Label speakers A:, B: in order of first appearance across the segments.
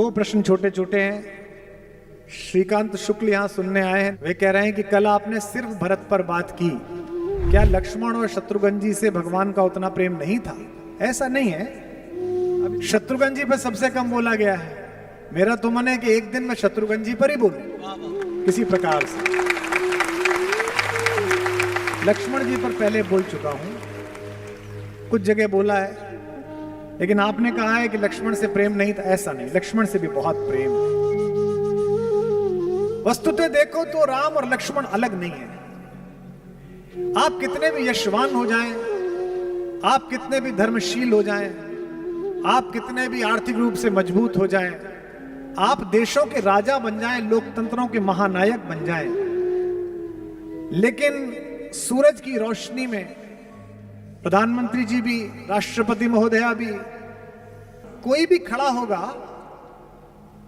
A: दो प्रश्न छोटे छोटे हैं। श्रीकांत शुक्ल यहां सुनने आए हैं। वे कह रहे हैं कि कल आपने सिर्फ भरत पर बात की, क्या लक्ष्मण और शत्रुघ्न जी से भगवान का उतना प्रेम नहीं था? ऐसा नहीं है, शत्रुघ्न जी पर सबसे कम बोला गया है। मेरा तो मन है कि एक दिन मैं शत्रुघ्न जी पर ही बोलूं किसी प्रकार से। लक्ष्मण जी पर पहले बोल चुका हूं, कुछ जगह बोला है, लेकिन आपने कहा है कि लक्ष्मण से प्रेम नहीं था। ऐसा नहीं, लक्ष्मण से भी बहुत प्रेम है। वस्तुतः देखो तो राम और लक्ष्मण अलग नहीं है। आप कितने भी यशवान हो जाएं, आप कितने भी धर्मशील हो जाएं, आप कितने भी आर्थिक रूप से मजबूत हो जाएं, आप देशों के राजा बन जाएं, लोकतंत्रों के महानायक बन जाएं, लेकिन सूरज की रोशनी में प्रधानमंत्री जी भी, राष्ट्रपति महोदया भी, कोई भी खड़ा होगा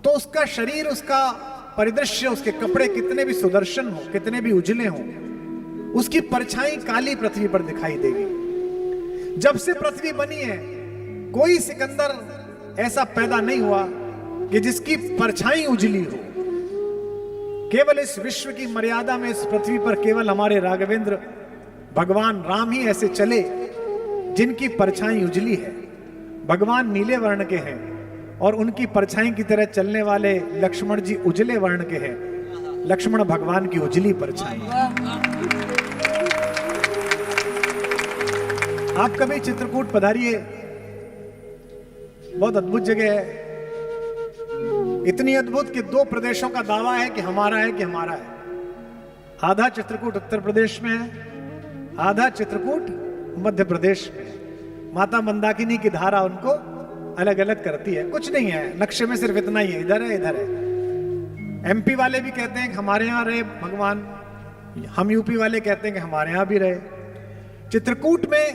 A: तो उसका शरीर, उसका परिदृश्य, उसके कपड़े कितने भी सुदर्शन हो, कितने भी उजले हो, उसकी परछाई काली पृथ्वी पर दिखाई देगी। जब से पृथ्वी बनी है कोई सिकंदर ऐसा पैदा नहीं हुआ कि जिसकी परछाई उजली हो। केवल इस विश्व की मर्यादा में इस पृथ्वी पर केवल हमारे राघवेंद्र भगवान राम ही ऐसे चले जिनकी परछाई उजली है। भगवान नीले वर्ण के हैं और उनकी परछाई की तरह चलने वाले लक्ष्मण जी उजले वर्ण के हैं। लक्ष्मण भगवान की उजली परछाई। आप कभी चित्रकूट पधारिए, बहुत अद्भुत जगह है। इतनी अद्भुत कि दो प्रदेशों का दावा है कि हमारा है, कि हमारा है। आधा चित्रकूट उत्तर प्रदेश में है, आधा चित्रकूट मध्य प्रदेश में। माता मंदाकिनी की धारा उनको अलग अलग करती है। कुछ नहीं है, नक्शे में सिर्फ इतना ही है, इधर है इधर है। एमपी वाले भी कहते हैं कि हमारे यहां रहे भगवान, हम यूपी वाले कहते हैं कि हमारे यहां भी रहे। चित्रकूट में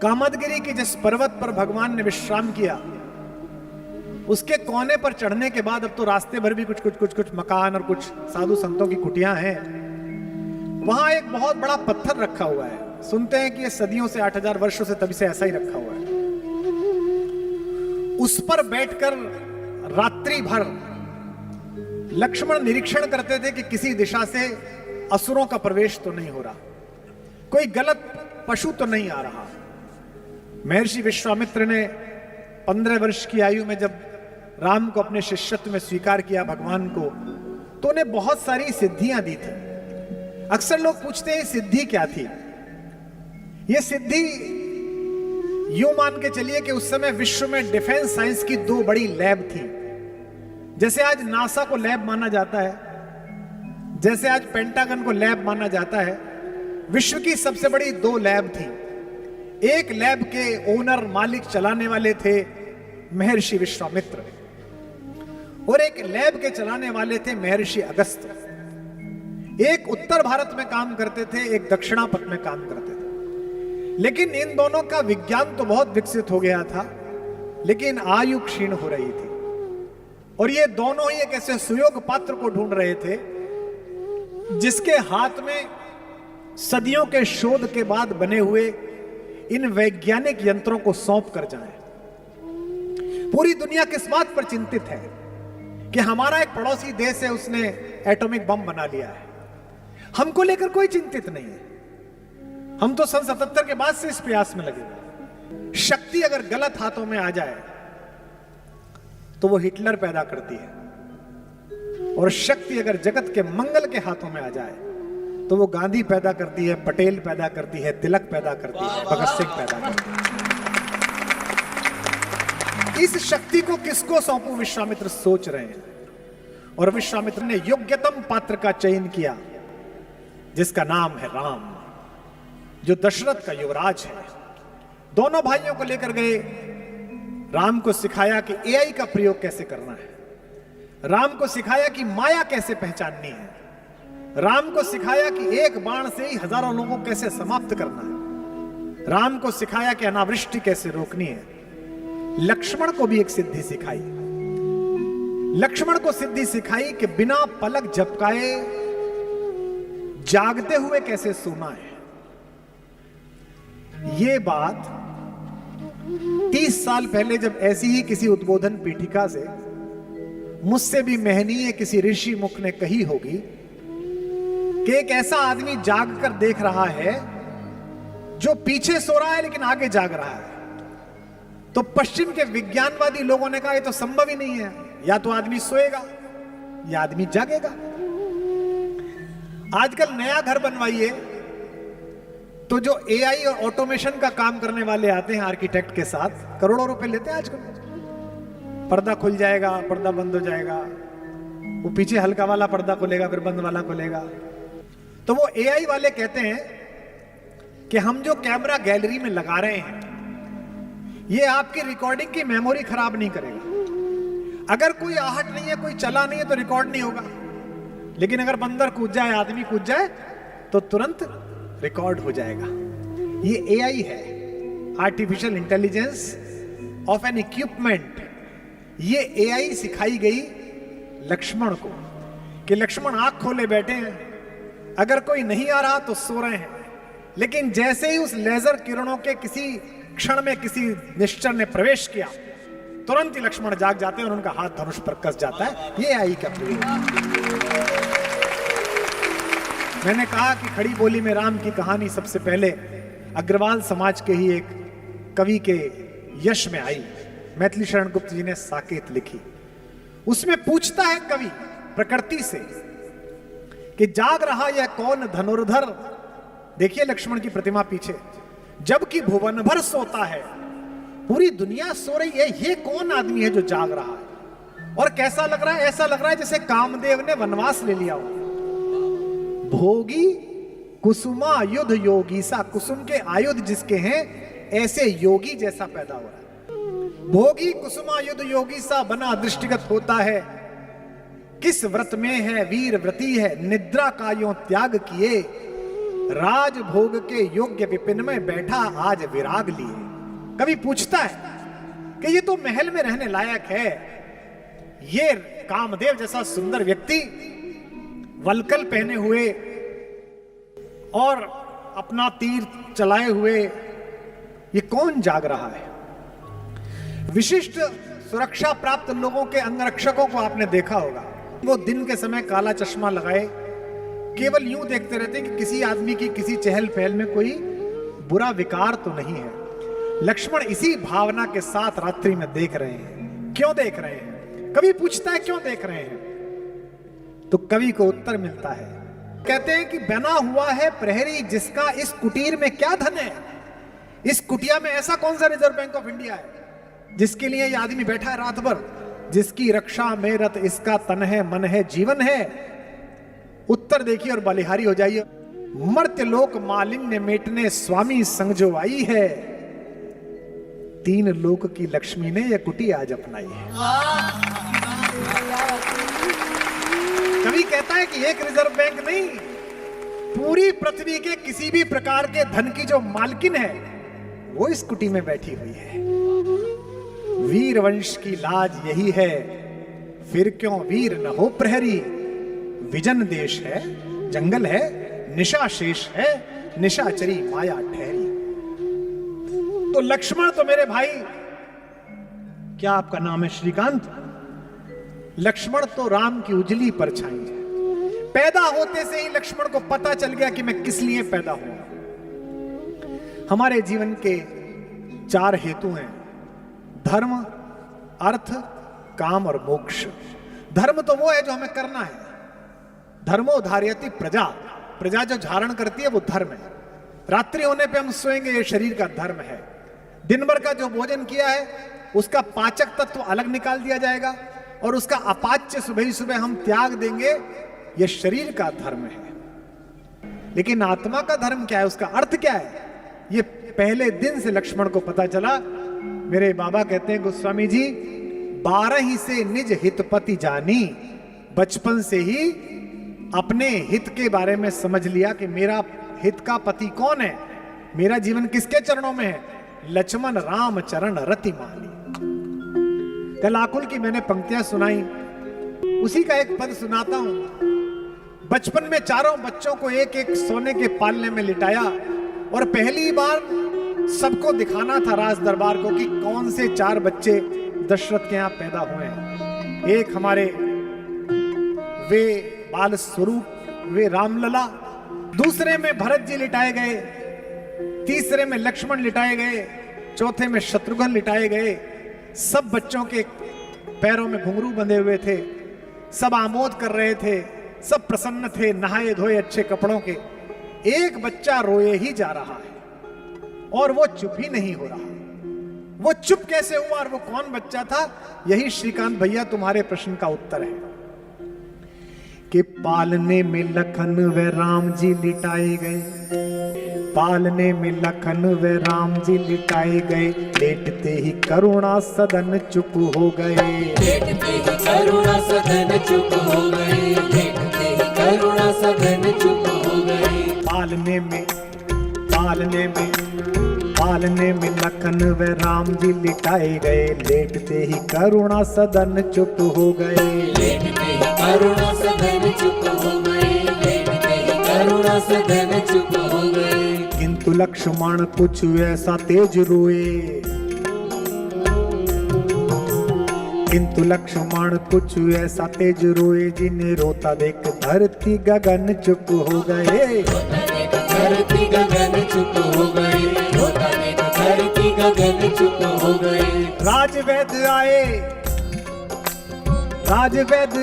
A: कामदगिरी के जिस पर्वत पर भगवान ने विश्राम किया, उसके कोने पर चढ़ने के बाद अब तो रास्ते भर भी कुछ मकान और कुछ साधु संतों की कुटियां हैं। वहां एक बहुत बड़ा पत्थर रखा हुआ है। सुनते हैं कि ये सदियों से, 8000 वर्षों से, तभी से ऐसा ही रखा हुआ है। उस पर बैठकर रात्रि भर लक्ष्मण निरीक्षण करते थे कि किसी दिशा से असुरों का प्रवेश तो नहीं हो रहा, कोई गलत पशु तो नहीं आ रहा। महर्षि विश्वामित्र ने 15 वर्ष की आयु में जब राम को अपने शिष्यत्व में स्वीकार किया भगवान को, तो उन्हें बहुत सारी सिद्धियां दी थी। अक्सर लोग पूछते हैं सिद्धि क्या थी। यह सिद्धि यूं मान के चलिए कि उस समय विश्व में डिफेंस साइंस की दो बड़ी लैब थी। जैसे आज नासा को लैब माना जाता है, जैसे आज पेंटागन को लैब माना जाता है, विश्व की सबसे बड़ी दो लैब थी। एक लैब के ओनर, मालिक, चलाने वाले थे महर्षि विश्वामित्र, और एक लैब के चलाने वाले थे महर्षि अगस्त्य। एक उत्तर भारत में काम करते थे, एक दक्षिणापथ में काम करते थे। लेकिन इन दोनों का विज्ञान तो बहुत विकसित हो गया था, लेकिन आयु क्षीण हो रही थी। और ये दोनों ही एक ऐसे सुयोग पात्र को ढूंढ रहे थे जिसके हाथ में सदियों के शोध के बाद बने हुए इन वैज्ञानिक यंत्रों को सौंप कर जाएं। पूरी दुनिया किस बात पर चिंतित है कि हमारा एक पड़ोसी देश है, उसने एटॉमिक बम बना लिया है। हमको लेकर कोई चिंतित नहीं है। हम तो सन 77 के बाद से इस प्रयास में लगे। शक्ति अगर गलत हाथों में आ जाए तो वो हिटलर पैदा करती है, और शक्ति अगर जगत के मंगल के हाथों में आ जाए तो वो गांधी पैदा करती है, पटेल पैदा करती है, तिलक पैदा करती है, भगत सिंह पैदा करती है। इस शक्ति को किसको सौंपूं, विश्वामित्र सोच रहे हैं। और विश्वामित्र ने योग्यतम पात्र का चयन किया जिसका नाम है राम, जो दशरथ का युवराज है। दोनों भाइयों को लेकर गए, राम को सिखाया कि एआई का प्रयोग कैसे करना है, राम को सिखाया कि माया कैसे पहचाननी है, राम को सिखाया कि एक बाण से ही हजारों लोगों को कैसे समाप्त करना है, राम को सिखाया कि अनावृष्टि कैसे रोकनी है। लक्ष्मण को भी एक सिद्धि सिखाई। लक्ष्मण को सिद्धि सिखाई कि बिना पलक झपकाए जागते हुए कैसे सोना है। ये बात 30 साल पहले जब ऐसी ही किसी उद्बोधन पीठिका से मुझसे भी महनीय किसी ऋषि मुख ने कही होगी कि एक ऐसा आदमी जाग कर देख रहा है जो पीछे सो रहा है लेकिन आगे जाग रहा है, तो पश्चिम के विज्ञानवादी लोगों ने कहा यह तो संभव ही नहीं है, या तो आदमी सोएगा या आदमी जागेगा। आजकल नया घर बनवाइए तो जो एआई और ऑटोमेशन का काम करने वाले आते हैं आर्किटेक्ट के साथ, करोड़ों रुपए लेते हैं आजकल। पर्दा खुल जाएगा, पर्दा बंद हो जाएगा, वो पीछे हल्का वाला पर्दा खुलेगा फिर बंद वाला खुलेगा। तो वो एआई वाले कहते हैं कि हम जो कैमरा गैलरी में लगा रहे हैं ये आपकी रिकॉर्डिंग की मेमोरी खराब नहीं करेगा। अगर कोई आहट नहीं है, कोई चला नहीं है तो रिकॉर्ड नहीं होगा, लेकिन अगर बंदर कूद जाए, आदमी कूद जाए तो तुरंत रिकॉर्ड हो जाएगा। ये एआई है, artificial intelligence of N equipment. ये एआई सिखाई गई लक्ष्मण को कि लक्ष्मण आंख खोले बैठे हैं, अगर कोई नहीं आ रहा तो सो रहे हैं, लेकिन जैसे ही उस लेजर किरणों के किसी क्षण में किसी निश्चर ने प्रवेश किया तुरंत ही लक्ष्मण जाग जाते हैं और उनका हाथ धनुष पर कस जाता है। ये एआई का प्रयोग। मैंने कहा कि खड़ी बोली में राम की कहानी सबसे पहले अग्रवाल समाज के ही एक कवि के यश में आई। मैथिली शरण गुप्त जी ने साकेत लिखी। उसमें पूछता है कवि प्रकृति से कि जाग रहा यह कौन धनुर्धर। देखिए लक्ष्मण की प्रतिमा पीछे, जबकि भुवन भर सोता है, पूरी दुनिया सो रही है, ये कौन आदमी है जो जाग रहा है। और कैसा लग रहा है? ऐसा लग रहा है जैसे कामदेव ने वनवास ले लिया हो। भोगी कुसुमा युद्ध योगी सा, कुसुम के आयुध जिसके हैं ऐसे योगी जैसा पैदा हो रहा है। भोगी कुसुमा युद्ध योगी सा बना दृष्टिगत होता है, किस व्रत में है वीर व्रती है, निद्रा का यों त्याग किए, राज भोग के योग्य विपिन में बैठा आज विराग लिए। कभी पूछता है कि ये तो महल में रहने लायक है, ये कामदेव जैसा सुंदर व्यक्ति वलकल पहने हुए और अपना तीर चलाए हुए, ये कौन जाग रहा है। विशिष्ट सुरक्षा प्राप्त लोगों के अंगरक्षकों को आपने देखा होगा, वो दिन के समय काला चश्मा लगाए केवल यूं देखते रहते हैं कि किसी आदमी की किसी चहल पहल में कोई बुरा विकार तो नहीं है। लक्ष्मण इसी भावना के साथ रात्रि में देख रहे हैं। क्यों देख रहे हैं? कवि पूछता है क्यों देख रहे हैं, तो कवि को उत्तर मिलता है। कहते हैं कि बना हुआ है प्रहरी जिसका इस कुटीर में क्या धन है। इस कुटिया में ऐसा कौन सा रिजर्व बैंक ऑफ इंडिया है जिसके लिए ये आदमी बैठा है रात भर, जिसकी रक्षा में रत इसका तन है, मन है, जीवन है। उत्तर देखिए और बलिहारी हो जाइए। मर्त्य लोक मालिन्य मेटने स्वामी संग जो आई है, तीन लोक की लक्ष्मी ने यह कुटी आज अपनाई है। कवि कहता है कि एक रिजर्व बैंक नहीं, पूरी पृथ्वी के किसी भी प्रकार के धन की जो मालकिन है वो इस कुटी में बैठी हुई है। वीर वंश की लाज यही है, फिर क्यों वीर न हो प्रहरी। विजन देश है, जंगल है, निशा शेष है, निशाचरी माया ठहरी। तो लक्ष्मण तो मेरे भाई, क्या आपका नाम है? श्रीकांत। लक्ष्मण तो राम की उजली परछाई है। पैदा होते से ही लक्ष्मण को पता चल गया कि मैं किस लिए पैदा हुआ। हमारे जीवन के 4 हेतु हैं, धर्म, अर्थ, काम और मोक्ष। धर्म तो वो है जो हमें करना है। धर्मो धार्यति प्रजा, प्रजा जो धारण करती है वो धर्म है। रात्रि होने पे हम सोएंगे, ये शरीर का धर्म है। दिन भर का जो भोजन किया है उसका पाचक तत्व अलग निकाल दिया जाएगा और उसका अपाच्य सुबह ही सुबह हम त्याग देंगे, ये शरीर का धर्म है। लेकिन आत्मा का धर्म क्या है, उसका अर्थ क्या है, ये पहले दिन से लक्ष्मण को पता चला। मेरे बाबा कहते हैं गोस्वामी जी, 12 ही से निज हितपति जानी, बचपन से ही अपने हित के बारे में समझ लिया कि मेरा हित का पति कौन है, मेरा जीवन किसके चरणों में है। लक्ष्मण राम चरण रति मानी। कल आकुल की मैंने पंक्तियां सुनाई, उसी का एक पद सुनाता हूं। बचपन में चारों बच्चों को एक एक सोने के पालने में लिटाया और पहली बार सबको दिखाना था राज दरबार को कि कौन से 4 बच्चे दशरथ के यहां पैदा हुए हैं। एक हमारे वे बाल स्वरूप, वे रामलला, दूसरे में भरत जी लिटाए गए, तीसरे में लक्ष्मण लिटाए गए, चौथे में शत्रुघ्न लिटाए गए। सब बच्चों के पैरों में घुंघरू बंधे हुए थे, सब आमोद कर रहे थे, सब प्रसन्न थे, नहाए धोए अच्छे कपड़ों के। एक बच्चा रोए ही जा रहा है और वो चुप ही नहीं हो रहा। वो चुप कैसे हुआ और वो कौन बच्चा था? यही श्रीकांत भैया तुम्हारे प्रश्न का उत्तर है कि पालने में लखन व राम जी लिटाए गए, पालने में लखन व राम जी लिटाए गए, लेटते ही करुणा सदन चुप हो गए,
B: लेटते ही करुणा सदन चुप हो गए, लेटते ही करुणा सदन चुप हो गए।
A: पालने में लखन व राम जी लिटाए गए, लेटते ही करुणा सदन चुप हो गए,
B: लेटते ही करुणा सदन चुप हो गए, लेटते ही करुणा सदन चुप हो गए।
A: किंतु लक्ष्मण कुछ ऐसा तेज रोए, किंतु लक्ष्मण कुछ ऐसा तेज रोए, जिन्हें रोता देख धरती गगन चुप हो गए,
B: धरती गगन चुप हो गए, रोता देख धरती गगन चुप हो गए।
A: राजवैद्य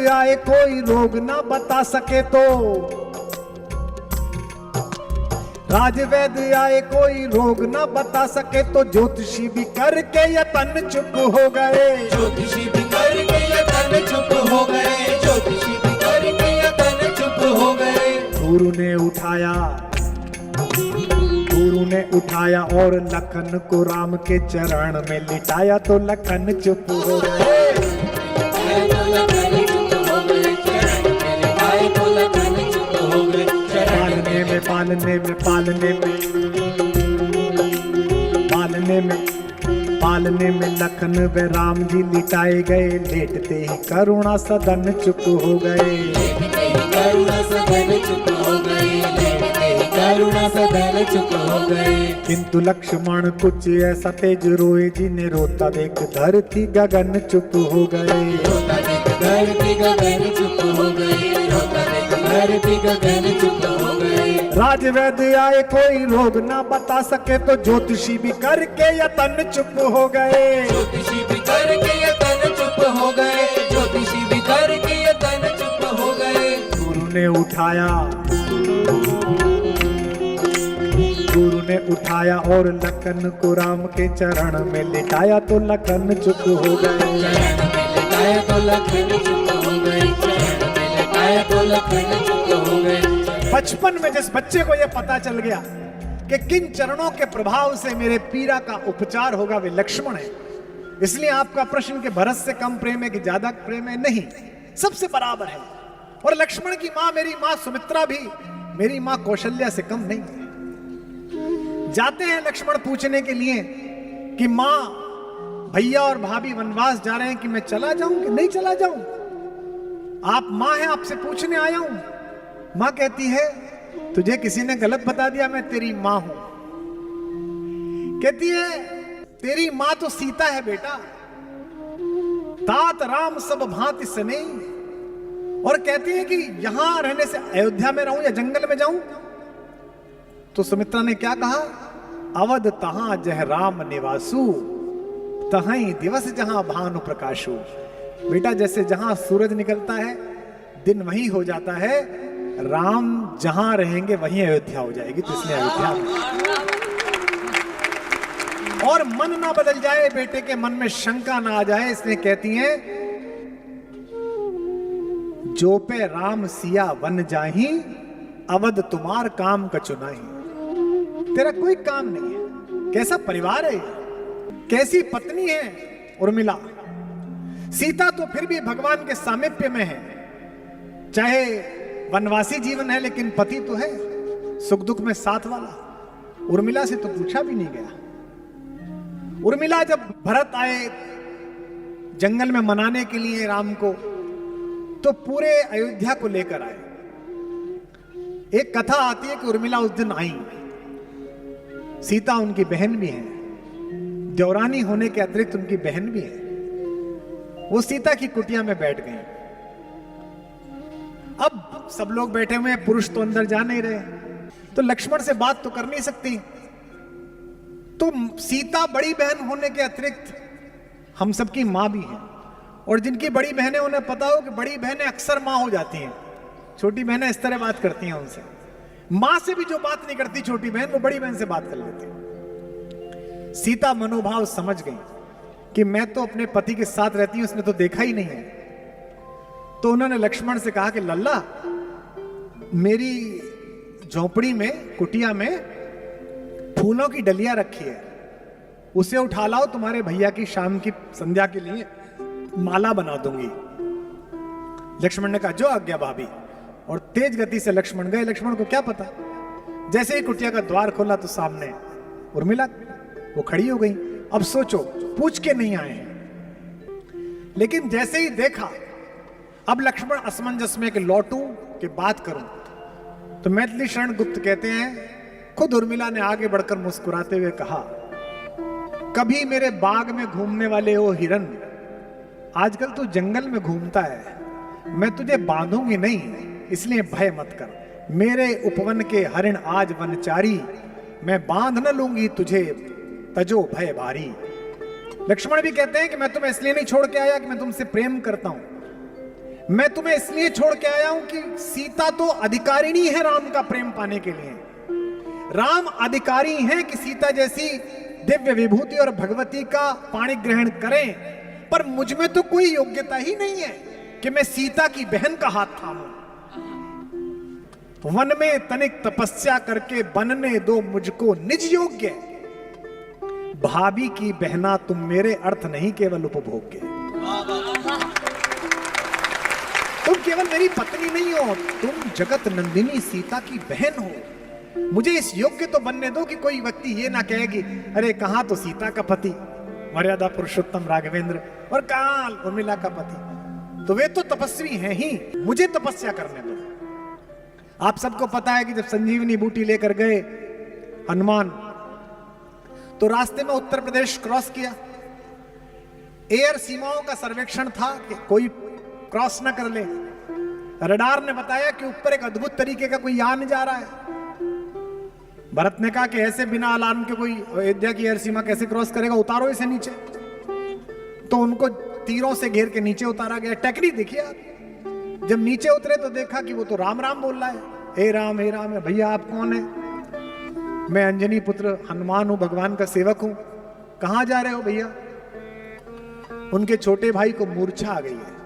A: आए कोई रोग ना बता सके तो, राजवैद्य आए कोई रोग ना बता सके तो, ज्योतिषी भी करके यतन चुप हो गए,
B: ज्योतिषी भी करके यतन चुप हो गए, ज्योतिषी भी करके यतन चुप हो गए।
A: गुरु ने उठाया और लखन को राम के चरण में लिटाया तो लखन चुप हो गए, पालने में लखन व राम जी लिटाए गए, लेटते ही करुणा सदन चुप हो गए,
B: लेटते ही करुणा सदन चुप हो गए, लेटते ही करुणा सदन चुप हो गए।
A: किंतु लक्ष्मण कुछ ऐसा तेज रोए, जिन्हें रोता देख धरती गगन चुप हो गए,
B: रोता देख धरती गगन चुप हो गए, रोता देख धरती गगन चुप हो गए।
A: राजवैद्य आए कोई रोग ना बता सके तो, ज्योतिषी भी करके यतन चुप हो गए,
B: ज्योतिषी भी करके यतन चुप हो गए, ज्योतिषी भी करके यतन चुप हो गए।
A: गुरु ने उठाया और लखन को राम के चरण में लिटाया तो लखन चुप हो गए,
B: चरण में लिटाया तो लखन चुप हो गए, चरण में लिटाया तो लखन चुप हो गए।
A: बचपन में जिस बच्चे को यह पता चल गया कि किन चरणों के प्रभाव से मेरे पीड़ा का उपचार होगा, वे लक्ष्मण है। इसलिए आपका प्रश्न कि भरत से कम प्रेम है कि ज्यादा प्रेम है, नहीं, सबसे बराबर है। और लक्ष्मण की मां, मेरी मां सुमित्रा भी मेरी मां कौशल्या से कम नहीं है। जाते हैं लक्ष्मण पूछने के लिए कि मां, भैया और भाभी वनवास जा रहे हैं, कि मैं चला जाऊं कि नहीं चला जाऊं? आप मां हैं, आपसे पूछने आया हूं। मां कहती है तुझे किसी ने गलत बता दिया, मैं तेरी मां हूं। कहती है तेरी मां तो सीता है बेटा, तात राम सब भांति सने। और कहती है कि यहां रहने से अयोध्या में रहूं या जंगल में जाऊं? तो सुमित्रा ने क्या कहा? अवध तहां जह राम निवासु, तहां दिवस जहां भानु प्रकाशु। बेटा जैसे जहां सूरज निकलता है दिन वहीं हो जाता है, राम जहां रहेंगे वहीं अयोध्या हो जाएगी, तो इसलिए अयोध्या में। और मन ना बदल जाए, बेटे के मन में शंका ना आ जाए, इसलिए कहती हैं जो पे राम सिया वन जाही, अवध तुम्हार काम कछु नहीं। तेरा कोई काम नहीं है। कैसा परिवार है, कैसी पत्नी है उर्मिला। सीता तो फिर भी भगवान के सामीप्य में है, चाहे वनवासी जीवन है लेकिन पति तो है, सुख दुख में साथ वाला। उर्मिला से तो पूछा भी नहीं गया। उर्मिला जब भरत आए जंगल में मनाने के लिए राम को, तो पूरे अयोध्या को लेकर आए। एक कथा आती है कि उर्मिला उस दिन आई सीता उनकी बहन भी है, देवरानी होने के अतिरिक्त उनकी बहन भी है। वो सीता की कुटिया में बैठ गई। अब सब लोग बैठे हुए हैं, पुरुष तो अंदर जा नहीं रहे, तो लक्ष्मण से बात तो कर नहीं सकती। तो सीता बड़ी बहन होने के अतिरिक्त हम सबकी मां भी है, और जिनकी बड़ी बहनें उन्हें पता हो कि बड़ी बहनें अक्सर मां हो जाती हैं, छोटी बहनें इस तरह बात करती हैं उनसे। मां से भी जो बात नहीं करती छोटी बहन, वो बड़ी बहन से बात कर लेती है। सीता मनोभाव समझ गई कि मैं तो अपने पति के साथ रहती हूं, उसने तो देखा ही नहीं है। तो उन्होंने लक्ष्मण से कहा कि लल्ला, मेरी झोपड़ी में, कुटिया में फूलों की डलियां रखी है, उसे उठा लाओ, तुम्हारे भैया की शाम की संध्या के लिए माला बना दूंगी। लक्ष्मण ने कहा जो आज्ञा भाभी, और तेज गति से लक्ष्मण गए। लक्ष्मण को क्या पता, जैसे ही कुटिया का द्वार खोला तो सामने उर्मिला, वो खड़ी हो गई। अब सोचो, पूछ के नहीं आए हैं, लेकिन जैसे ही देखा, अब लक्ष्मण असमंजस में कि लौटूं कि बात करूं। तो मैथिली शरण गुप्त कहते हैं, खुद उर्मिला ने आगे बढ़कर मुस्कुराते हुए कहा, कभी मेरे बाग में घूमने वाले वो हिरन, आजकल तू जंगल में घूमता है, मैं तुझे बांधूंगी नहीं, इसलिए भय मत कर। मेरे उपवन के हरिण आज वनचारी, मैं बांध न लूंगी तुझे, तजो भय भारी। लक्ष्मण भी कहते हैं कि मैं तुम्हें इसलिए नहीं छोड़ के आया कि मैं तुमसे प्रेम करता हूं, मैं तुम्हें इसलिए छोड़ के आया हूं कि सीता तो अधिकारिणी है राम का प्रेम पाने के लिए। राम अधिकारी हैं कि सीता जैसी दिव्य विभूति और भगवती का पाणी ग्रहण करें, पर मुझ में तो कोई योग्यता ही नहीं है कि मैं सीता की बहन का हाथ थामूं। वन में तनिक तपस्या करके बनने दो मुझको निज योग्य, भाभी की बहना तुम मेरे, अर्थ नहीं केवल उपभोग्य। तुम केवल मेरी पत्नी नहीं हो, तुम जगत नंदिनी सीता की बहन हो। मुझे इस योग्य तो बनने दो कि कोई व्यक्ति ये ना कहेगी, अरे कहां तो सीता का पति मर्यादा पुरुषोत्तम राघवेंद्र, और कहां उर्मिला का पति, तो वे तो तपस्वी हैं ही, मुझे तपस्या करने दो। आप सबको पता है कि जब संजीवनी बूटी लेकर गए हनुमान, तो रास्ते में उत्तर प्रदेश क्रॉस किया। एयर सीमाओं का सर्वेक्षण था कि कोई क्रॉस ना कर ले। रडार ने बताया कि ऊपर एक अद्भुत तरीके का कोई यान जा रहा है। भरत ने कहा कि ऐसे बिना अलार्म के कोई अयोध्या की एयर सीमा कैसे क्रॉस करेगा, उतारो इसे नीचे। तो उनको तीरों से घेर के नीचे उतारा गया। टेक्निक देखिए आप, जब नीचे उतरे तो देखा कि वो तो राम राम बोल रहा है, हे राम है। भैया आप कौन है? मैं अंजनी पुत्र हनुमान हूं, भगवान का सेवक हूं। कहां जा रहे हो भैया? उनके छोटे भाई को मूर्छा आ गई है।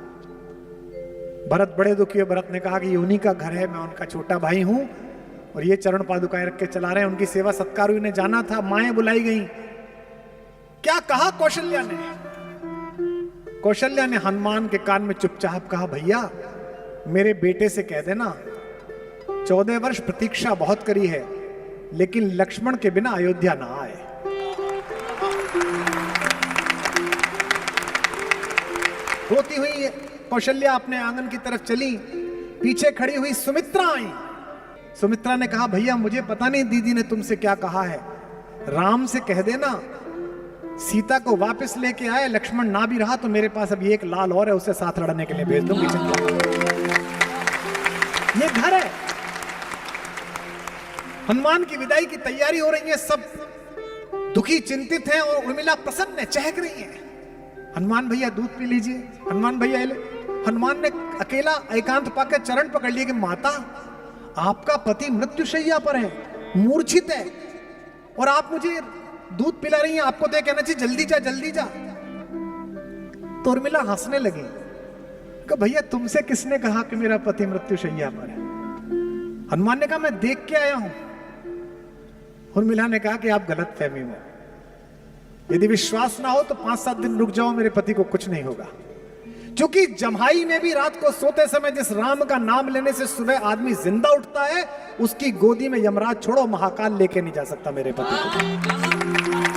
A: भरत बड़े दुखी है। भरत ने कहा कि ये उन्हीं का घर है, मैं उनका छोटा भाई हूं, और ये चरण पादुकाएं रख के चला रहे हैं। उनकी सेवा सत्कार ने जाना था, माएं बुलाई गई। क्या कहा कौशल्या ने? कौशल्या ने हनुमान के कान में चुपचाप कहा, भैया मेरे बेटे से कह देना 14 वर्ष प्रतीक्षा बहुत करी है, लेकिन लक्ष्मण के बिना अयोध्या ना आए। रोती हुई कौशल्या अपने आंगन की तरफ चली। पीछे खड़ी हुई सुमित्रा आई। सुमित्रा ने कहा, भैया मुझे पता नहीं दीदी ने तुमसे क्या कहा है, राम से कह देना सीता को वापस लेके आए। लक्ष्मण ना भी रहा तो मेरे पास अभी एक लाल और है, उसे साथ लड़ने के लिए भेज दूंगी। ये घर है। हनुमान की विदाई की तैयारी हो रही है, सब दुखी चिंतित हैं, और उर्मिला प्रसन्न है, चहक रही है। हनुमान भैया दूध पी लीजिए। हनुमान भैया ले। हनुमान ने अकेला एकांत पाकर चरण पकड़ लिए कि माता आपका पति मृत्युशैया पर है, मूर्छित है, और आप मुझे दूध पिला रही हैं, आपको तो कहना चाहिए जल्दी जा जल्दी जा। तो उर्मिला हंसने लगी कि भैया तुमसे किसने कहा कि मेरा पति मृत्युशैया पर है? हनुमान ने कहा मैं देख के आया हूं। उर्मिला ने कहा कि आप गलत फहमी में, यदि विश्वास ना हो तो 5-7 दिन रुक जाओ, मेरे पति को कुछ नहीं होगा। क्योंकि जम्हाई में भी रात को सोते समय जिस राम का नाम लेने से सुबह आदमी जिंदा उठता है, उसकी गोदी में यमराज छोड़ो महाकाल लेके नहीं जा सकता मेरे पति को।